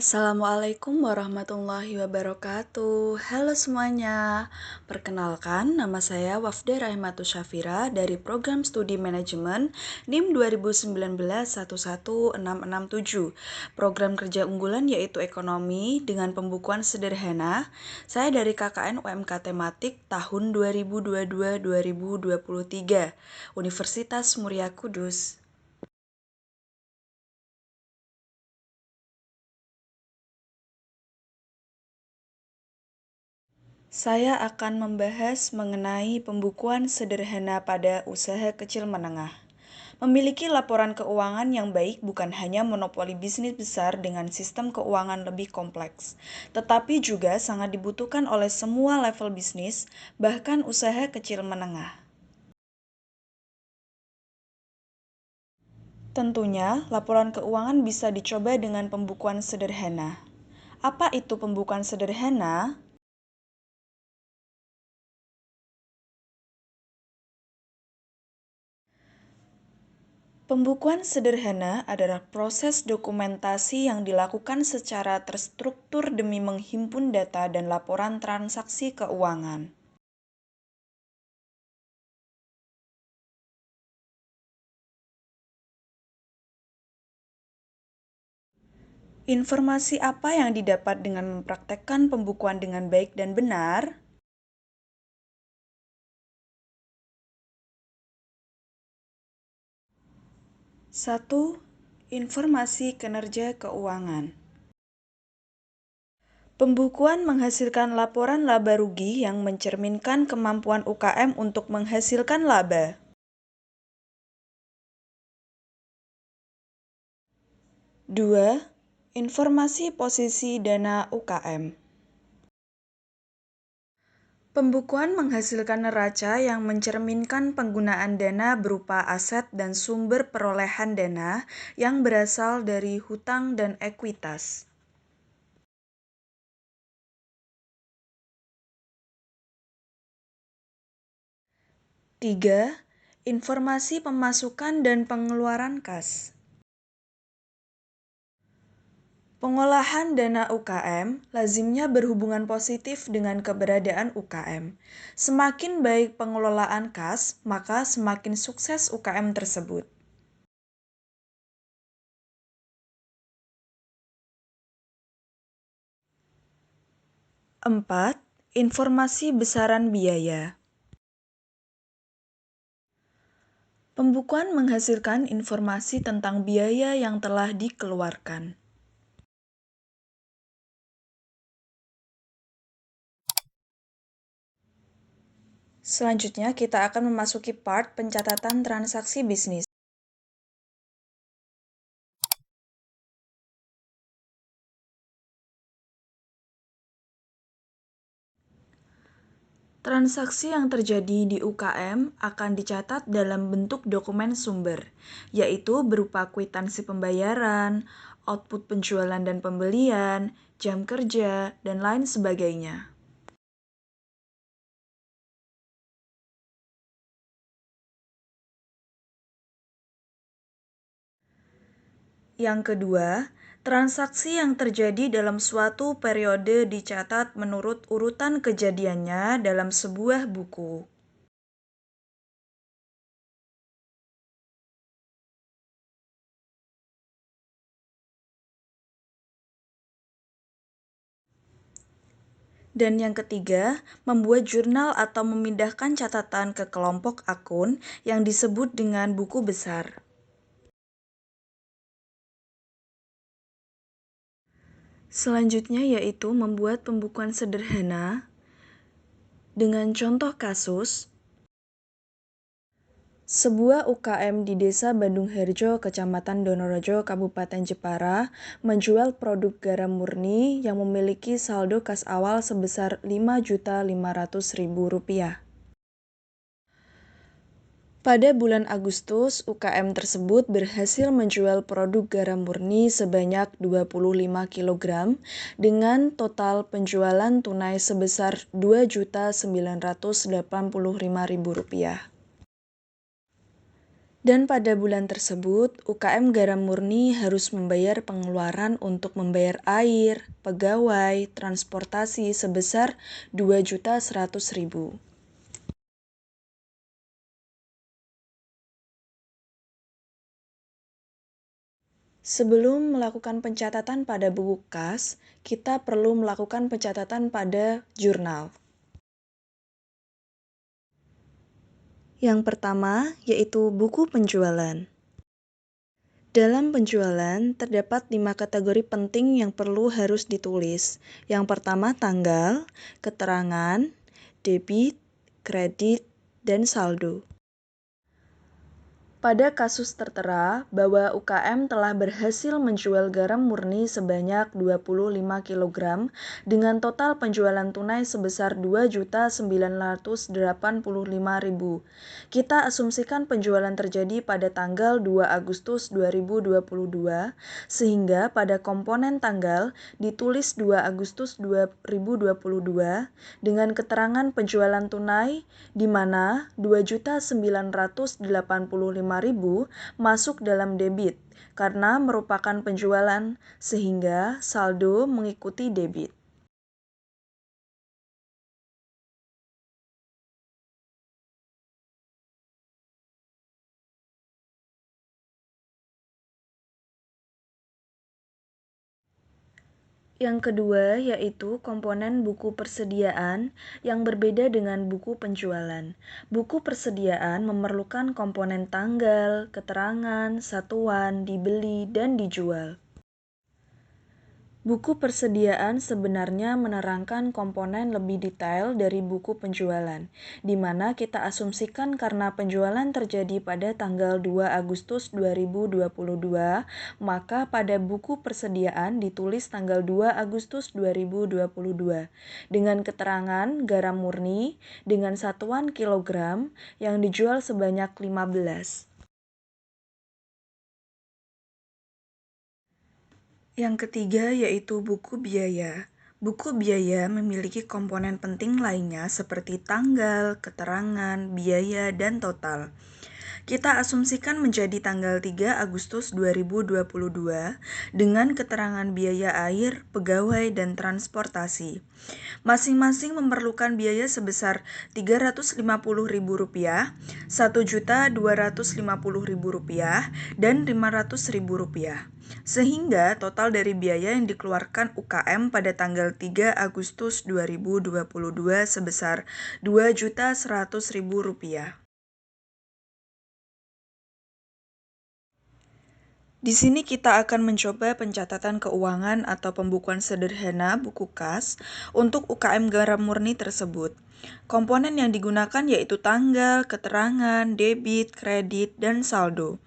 Assalamualaikum warahmatullahi wabarakatuh. Halo semuanya. Perkenalkan, nama saya Wafda Rahmatus Syafira dari Program Studi Manajemen NIM 2019-11667. Program kerja unggulan yaitu ekonomi dengan pembukuan sederhana. Saya dari KKN UMK Tematik tahun 2022-2023, Universitas Muria Kudus. Saya akan membahas mengenai pembukuan sederhana pada usaha kecil menengah. Memiliki laporan keuangan yang baik bukan hanya monopoli bisnis besar dengan sistem keuangan lebih kompleks, tetapi juga sangat dibutuhkan oleh semua level bisnis, bahkan usaha kecil menengah. Tentunya, laporan keuangan bisa dicoba dengan pembukuan sederhana. Apa itu pembukuan sederhana? Pembukuan sederhana adalah proses dokumentasi yang dilakukan secara terstruktur demi menghimpun data dan laporan transaksi keuangan. Informasi apa yang didapat dengan mempraktekkan pembukuan dengan baik dan benar? Satu, informasi kinerja keuangan. Pembukuan menghasilkan laporan laba rugi yang mencerminkan kemampuan UKM untuk menghasilkan laba. 2. Informasi posisi dana UKM. Pembukuan menghasilkan neraca yang mencerminkan penggunaan dana berupa aset dan sumber perolehan dana yang berasal dari hutang dan ekuitas. 3. Informasi pemasukan dan pengeluaran kas. Pengolahan dana UKM lazimnya berhubungan positif dengan keberadaan UKM. Semakin baik pengelolaan kas, maka semakin sukses UKM tersebut. 4. Informasi besaran biaya. Pembukuan menghasilkan informasi tentang biaya yang telah dikeluarkan. Selanjutnya, kita akan memasuki part pencatatan transaksi bisnis. Transaksi yang terjadi di UKM akan dicatat dalam bentuk dokumen sumber, yaitu berupa kwitansi pembayaran, output penjualan dan pembelian, jam kerja, dan lain sebagainya. Yang kedua, transaksi yang terjadi dalam suatu periode dicatat menurut urutan kejadiannya dalam sebuah buku. Dan yang ketiga, membuat jurnal atau memindahkan catatan ke kelompok akun yang disebut dengan buku besar. Selanjutnya yaitu membuat pembukuan sederhana dengan contoh kasus. Sebuah UKM di Desa Bandung Harjo, Kecamatan Donorejo, Kabupaten Jepara, menjual produk garam murni yang memiliki saldo kas awal sebesar Rp5.500.000. Pada bulan Agustus, UKM tersebut berhasil menjual produk garam murni sebanyak 25 kg dengan total penjualan tunai sebesar Rp2.985.000. Dan pada bulan tersebut, UKM Garam Murni harus membayar pengeluaran untuk membayar air, pegawai, transportasi sebesar Rp2.100.000. Sebelum melakukan pencatatan pada buku kas, kita perlu melakukan pencatatan pada jurnal. Yang pertama, yaitu buku penjualan. Dalam penjualan, terdapat 5 kategori penting yang perlu harus ditulis. Yang pertama, tanggal, keterangan, debit, kredit, dan saldo. Pada kasus tertera bahwa UKM telah berhasil menjual garam murni sebanyak 25 kg dengan total penjualan tunai sebesar Rp2.985.000. Kita asumsikan penjualan terjadi pada tanggal 2 Agustus 2022 sehingga pada komponen tanggal ditulis 2 Agustus 2022 dengan keterangan penjualan tunai di mana Rp2.985.000 masuk dalam debit karena merupakan penjualan sehingga saldo mengikuti debit. Yang kedua yaitu komponen buku persediaan yang berbeda dengan buku penjualan. Buku persediaan memerlukan komponen tanggal, keterangan, satuan, dibeli, dan dijual. Buku persediaan sebenarnya menerangkan komponen lebih detail dari buku penjualan, di mana kita asumsikan karena penjualan terjadi pada tanggal 2 Agustus 2022, maka pada buku persediaan ditulis tanggal 2 Agustus 2022, dengan keterangan garam murni dengan satuan kilogram yang dijual sebanyak 15. Yang ketiga yaitu buku biaya. Buku biaya memiliki komponen penting lainnya seperti tanggal, keterangan, biaya, dan total. Kita asumsikan menjadi tanggal 3 Agustus 2022 dengan keterangan biaya air, pegawai, dan transportasi. Masing-masing memerlukan biaya sebesar Rp350.000, Rp1.250.000, dan Rp500.000. Sehingga total dari biaya yang dikeluarkan UKM pada tanggal 3 Agustus 2022 sebesar Rp2.100.000. Di sini kita akan mencoba pencatatan keuangan atau pembukuan sederhana buku kas untuk UKM Garam Murni tersebut. Komponen yang digunakan yaitu tanggal, keterangan, debit, kredit, dan saldo.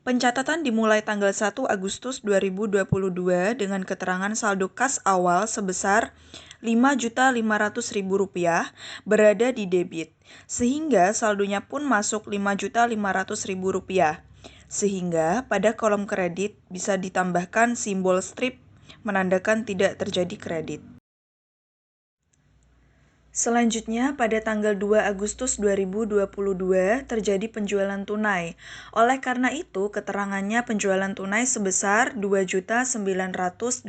Pencatatan dimulai tanggal 1 Agustus 2022 dengan keterangan saldo kas awal sebesar Rp5.500.000 berada di debit, sehingga saldonya pun masuk Rp5.500.000. Sehingga pada kolom kredit bisa ditambahkan simbol strip menandakan tidak terjadi kredit. Selanjutnya, pada tanggal 2 Agustus 2022 terjadi penjualan tunai. Oleh karena itu, keterangannya penjualan tunai sebesar Rp2.985.000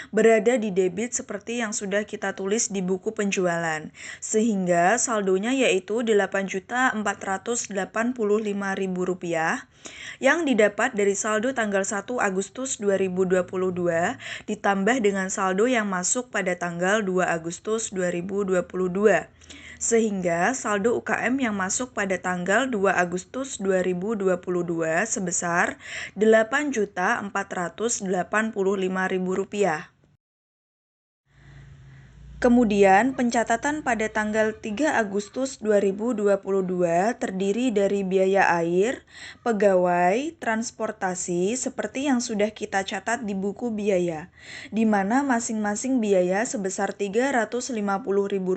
berada di debit seperti yang sudah kita tulis di buku penjualan. Sehingga saldonya yaitu Rp8.485.000 yang didapat dari saldo tanggal 1 Agustus 2022 ditambah dengan saldo yang masuk pada tanggal 2 Agustus 2022. Sehingga saldo UKM yang masuk pada tanggal 2 Agustus 2022 sebesar Rp8.485.000. Kemudian, pencatatan pada tanggal 3 Agustus 2022 terdiri dari biaya air, pegawai, transportasi seperti yang sudah kita catat di buku biaya, di mana masing-masing biaya sebesar Rp350.000,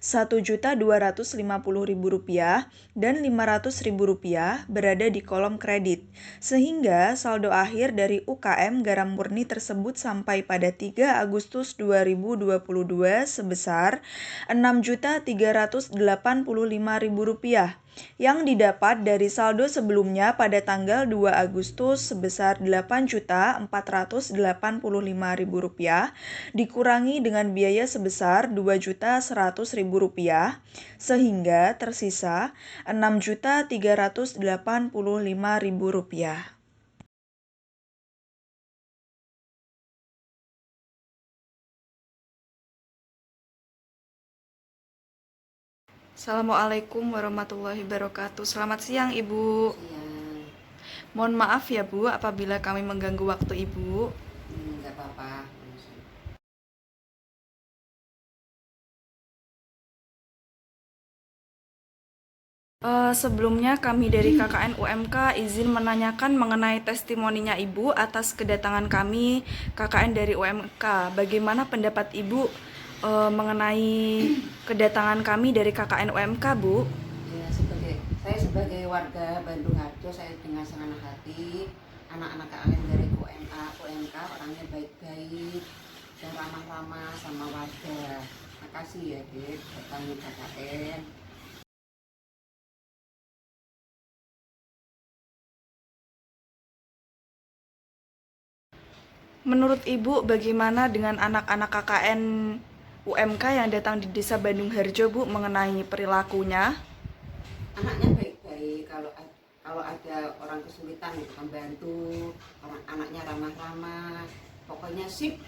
Rp1.250.000, dan Rp500.000 berada di kolom kredit, sehingga saldo akhir dari UKM Garam Murni tersebut sampai pada 3 Agustus 2022 sebesar Rp6.385.000 yang didapat dari saldo sebelumnya pada tanggal 2 Agustus sebesar Rp8.485.000 dikurangi dengan biaya sebesar Rp2.100.000 sehingga tersisa Rp6.385.000. Assalamualaikum warahmatullahi wabarakatuh. Selamat siang, Ibu. Siang. Mohon maaf ya, Bu, apabila kami mengganggu waktu Ibu. Nggak apa-apa. Sebelumnya kami dari KKN UMK izin menanyakan mengenai testimoninya Ibu atas kedatangan kami KKN dari UMK. Bagaimana pendapat Ibu mengenai kedatangan kami dari KKN UMK, Bu? Ya, saya sebagai warga Bandung Harjo, saya dengan senang hati anak-anak KKN dari UMK orangnya baik-baik dan ramah-ramah sama warga. Makasih ya, Dek, datang di KKN. Menurut Ibu, bagaimana dengan anak-anak KKN UMK yang datang di Desa Bandung Harjo, Bu, mengenai perilakunya? Anaknya baik-baik, kalau ada orang kesulitan itu membantu, anaknya ramah-ramah, pokoknya sip.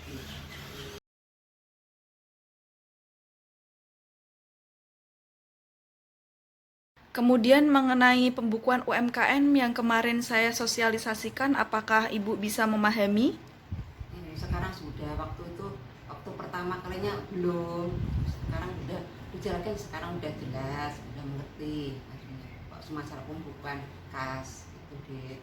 Kemudian mengenai pembukuan UMKM yang kemarin saya sosialisasikan, apakah Ibu bisa memahami? Sekarang sudah, waktu pertama kalinya belum, sekarang udah dijelaskan, sekarang udah jelas, udah mengerti maksudnya kok masalah pembukuan kas itu deh.